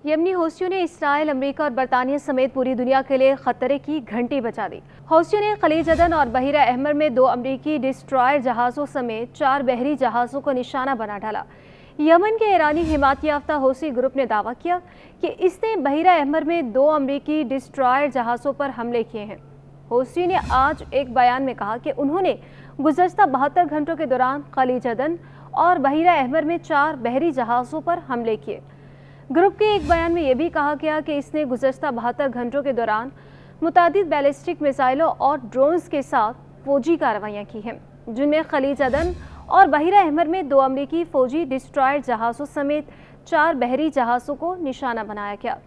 यमनी हौसियों ने Israel, America और बरतानिया समेत पूरी दुनिया के लिए खतरे की घंटी बजा दी। हौसियों ने खलीज अदन और बहिरा अहमर में 2 अमरीकी डिस्ट्रॉयर जहाज़ों समेत 4 बहरी जहाज़ों को निशाना बना डाला। यमन के ईरानी हिमायत याफ्ता हौसी ग्रुप ने दावा किया कि इसने बहिरा अहमर में 2 अमरीकी डिस्ट्रॉयर जहाज़ों पर हमले किए हैं। हौसी ने आज एक बयान में कहा कि उन्होंने गुज़श्ता 72 घंटों के दौरान खलीज अदन और बहिरा अहमर में 4 बहरी जहाज़ों पर हमले किए। ग्रुप के एक बयान में यह भी कहा गया कि इसने गुज़श्ता 72 घंटों के दौरान मुतादिद बैलिस्टिक मिसाइलों और ड्रोन्स के साथ फौजी कार्रवाइयाँ की हैं, जिनमें खलीज अदन और बहिरा अहमर में 2 अमरीकी फौजी डिस्ट्रॉयर जहाज़ों समेत 4 बहरी जहाज़ों को निशाना बनाया गया।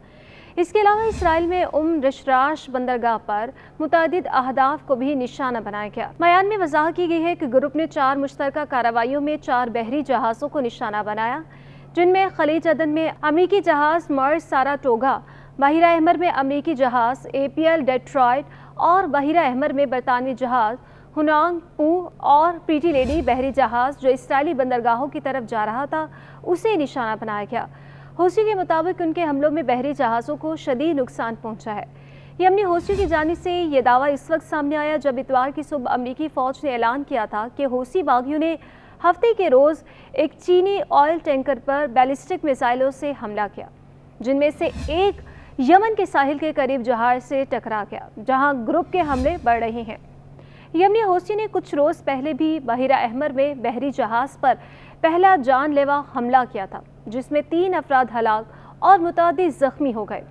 इसके अलावा इसराइल में रिशराश बंदरगाह पर मुतादिद अहदाफ को भी निशाना बनाया गया। बयान में वजाहत की गई है कि ग्रुप ने 4 मुश्तरका कार्रवाइयों में 4 बहरी जहाज़ों को निशाना बनाया, जिनमें खलीज अदन में अमरीकी जहाज़ मर्स साराटोगा, बहिरा अहमर में अमरीकी जहाज़ APL डेट्रॉयट और बहिरा अहमर में बरतानवी जहाज़ हुनांग पू और प्रीटी लेडी बहरी जहाज़ जो इसराइली बंदरगाहों की तरफ जा रहा था, उसे निशाना बनाया गया। हौसी के मुताबिक उनके हमलों में बहरी जहाज़ों को शदीद नुकसान पहुंचा है। यमनी हौसी की जानिब से यह दावा इस वक्त सामने आया जब इतवार की सुबह अमरीकी फ़ौज ने ऐलान किया था कि हौसी बागियों ने हफ्ते के रोज़ एक चीनी ऑयल टैंकर पर बैलिस्टिक मिसाइलों से हमला किया, जिनमें से एक यमन के साहिल के करीब जहाज़ से टकरा गया, जहां ग्रुप के हमले बढ़ रहे हैं। यमनी हौसी ने कुछ रोज़ पहले भी बहिरा अहमर में बहरी जहाज़ पर पहला जानलेवा हमला किया था, जिसमें 3 अफराद हलाक और मुतादिद ज़ख्मी हो गए।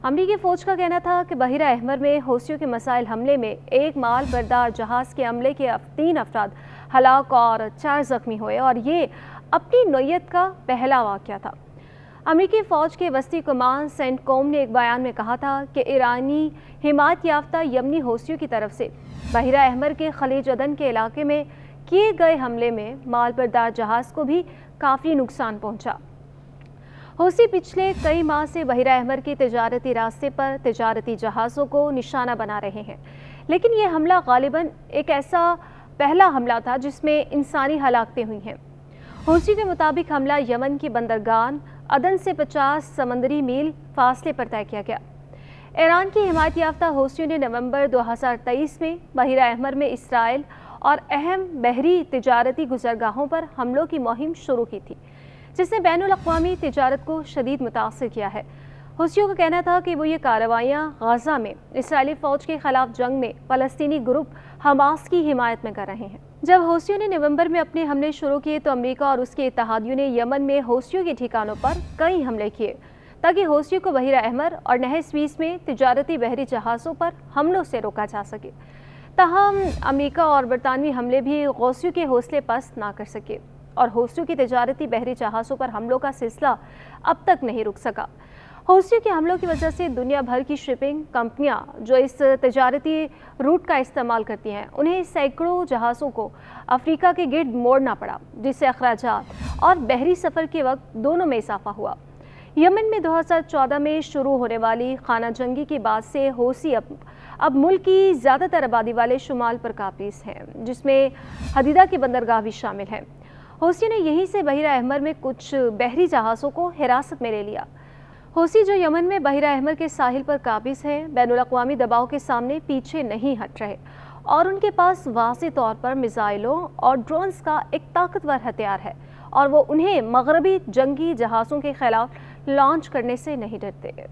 अमरीकी फ़ौज का कहना था कि बहिरा अहमर में हौसियों के मिसाइल हमले में एक माल बरदार जहाज़ के हमले के 3 अफराद हलाक और 4 ज़ख्मी हुए और ये अपनी नौयत का पहला वाक़या था। अमरीकी फ़ौज के वस्ती कमान सेंटकॉम ने एक बयान में कहा था कि ईरानी हिमायत याफ्ता यमनी हौसियों की तरफ से बहिरा अहमर के खलीज अदन के इलाके में किए गए हमले में माल बरदार जहाज़ को भी काफ़ी नुकसान पहुंचा। हौसी पिछले कई माह से बहिरा अहमर के तिजारती रास्ते पर तिजारती जहाज़ों को निशाना बना रहे हैं, लेकिन यह हमला गालिबन एक ऐसा पहला हमला था जिसमें इंसानी हलाकतें हुई हैं। हौसी के मुताबिक हमला यमन की बंदरगाह अदन से 50 समंदरी मील फासले पर तय किया गया। ईरान की हिमायत याफ्ता हौसियों ने नवंबर 2023 में बहिरा अहमर में इसराइल और अहम बहरी तिजारती गुज़रगाहों पर हमलों की मुहिम शुरू की थी, जिसने बैनुल-अक़वामी तिजारत को शदीद मुतासिर किया है। हौसियों का कहना था कि वो ये कार्रवाइयाँ गाज़ा में इसराइली फ़ौज के ख़िलाफ़ जंग में फ़लस्तीनी ग्रुप हमास की हिमायत में कर रहे हैं। जब हौसियों ने नवंबर में अपने हमले शुरू किए तो अमेरिका और उसके इत्तेहादियों ने यमन में हौसियों के ठिकानों पर कई हमले किए ताकि हौसियों को बहिरा अहमर और नहर स्वीज़ में तिजारती बहरी जहाज़ों पर हमलों से रोका जा सके। ताहम अमेरिका और बरतानवी हमले भी हौसियों के हौसले पस्त ना कर सके और हौसियों की तिजारती बहरी जहाज़ों पर हमलों का सिलसिला अब तक नहीं रुक सका। हौसियों के हमलों की वजह से दुनिया भर की शिपिंग कंपनियां जो इस तिजारती रूट का इस्तेमाल करती हैं, उन्हें सैकड़ों जहाज़ों को अफ्रीका के गिर्द मोड़ना पड़ा, जिससे अखराजात और बहरी सफ़र के वक्त दोनों में इजाफा हुआ। यमन में 2014 में शुरू होने वाली खाना जंगी के बाद से हौसी अब मुल्क की ज़्यादातर आबादी वाले शुमाल पर काबिज हैं, जिसमें हदीदा की बंदरगाह भी शामिल है। हौसी ने यहीं से बहिरा अहमर में कुछ बहरी जहाज़ों को हिरासत में ले लिया। हौसी जो यमन में बहिरा अहमर के साहिल पर काबिज हैं, बैनुल-अक़वामी दबाव के सामने पीछे नहीं हट रहे और उनके पास वाज़ेह तौर पर मिसाइलों और ड्रोन्स का एक ताकतवर हथियार है और वो उन्हें मगरबी जंगी जहाज़ों के खिलाफ लॉन्च करने से नहीं डरते।